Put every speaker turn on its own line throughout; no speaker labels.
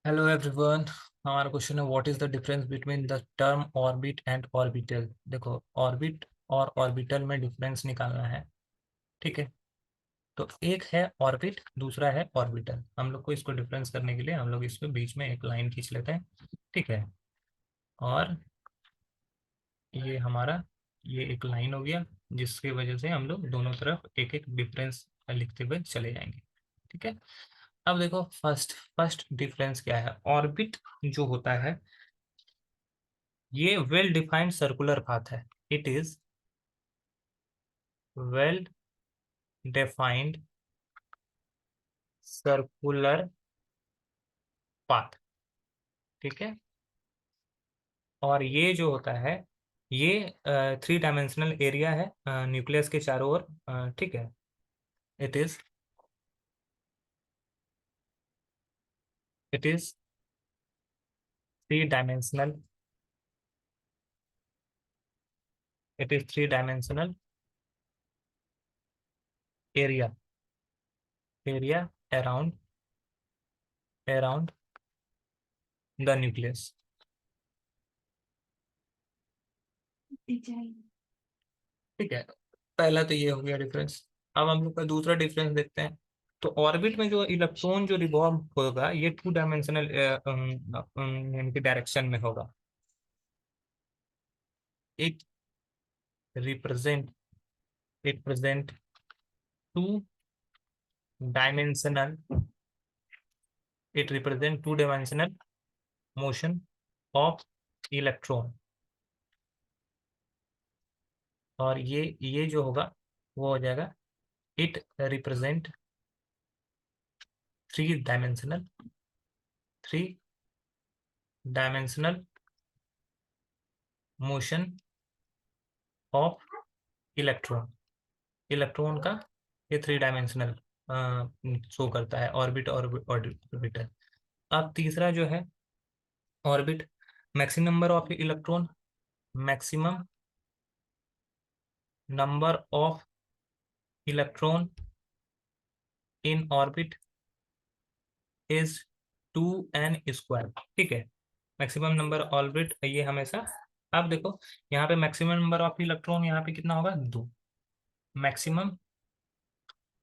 Hello everyone. हमारा question है what is the difference between the term orbit and orbital. देखो, orbit और orbital में डिफरेंस निकालना है। ठीक है, तो एक है ऑर्बिट, दूसरा है ऑर्बिटल। हम लोग को इसको डिफरेंस करने के लिए हम लोग इसके बीच में एक लाइन खींच लेते हैं। ठीक है, और ये हमारा ये एक लाइन हो गया, जिसकी वजह से हम लोग दोनों तरफ एक एक डिफरेंस लिखते हुए चले जाएंगे। ठीक है, अब देखो फर्स्ट फर्स्ट डिफरेंस क्या है। ऑर्बिट जो होता है ये वेल डिफाइंड सर्कुलर पाथ है। It is well defined circular path. ठीक है, और ये जो होता है ये थ्री डायमेंशनल एरिया है न्यूक्लियस के चारों ओर। ठीक है, it is it is three dimensional it is three dimensional area area around around the nucleus. ठीक है, पहला तो ये हो गया डिफरेंस। अब हम लोग का दूसरा डिफरेंस देखते हैं। तो ऑर्बिट में जो इलेक्ट्रॉन जो रिवॉल्व होगा ये टू डायमेंशनल यानी कि डायरेक्शन में होगा। It represent it present two dimensional it represent two dimensional motion of electron. और ये जो होगा वो हो जाएगा it represent three dimensional three dimensional motion of electron. Electron का ये थ्री डायमेंशनल शो करता है ऑर्बिट और ऑर्बिटल। अब तीसरा जो है orbit, maximum number of electron maximum number of electron in orbit is 2n²। ठीक है, मैक्सिमम नंबर ऑर्बिट ये हमेशा। अब देखो यहाँ पे मैक्सिमम नंबर ऑफ इलेक्ट्रॉन यहाँ पे कितना होगा, दो। Maximum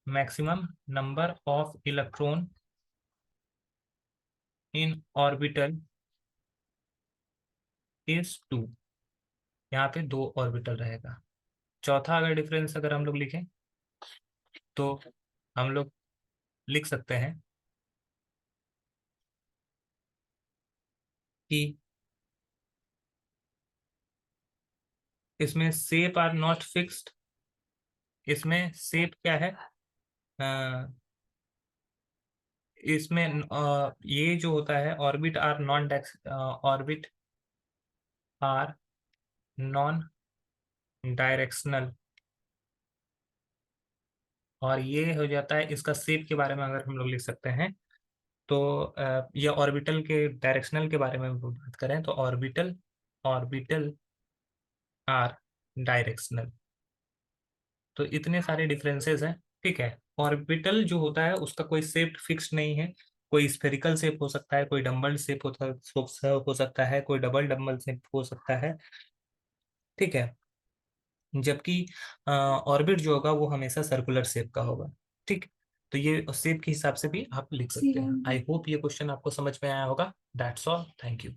maximum number of electron in orbital is two. यहाँ पे दो ऑर्बिटल रहेगा। चौथा अगर डिफरेंस अगर हम लोग लिखें तो हम लोग लिख सकते हैं कि इसमें शेप आर नॉट फिक्स्ड। इसमें शेप क्या है, अ, इसमें ये जो होता है orbit are non orbit are non directional. और ये हो जाता है इसका शेप के बारे में अगर हम लोग लिख सकते हैं तो ये ऑर्बिटल के डायरेक्शनल के बारे में बात करें तो ऑर्बिटल ऑर्बिटल आर डायरेक्शनल। तो इतने सारे डिफरेंसेस हैं। ठीक है, ऑर्बिटल जो होता है उसका कोई शेप फिक्स नहीं है। कोई स्फेरिकल शेप हो सकता है, कोई डम्बल शेप हो सकता है, कोई डबल डम्बल शेप हो सकता है। ठीक है, जबकि ऑर्बिट जो होगा वो हमेशा सर्कुलर शेप का होगा। ठीक, तो ये शेप के हिसाब से भी आप लिख सकते हैं। आई होप ये क्वेश्चन आपको समझ में आया होगा। That's all, thank you.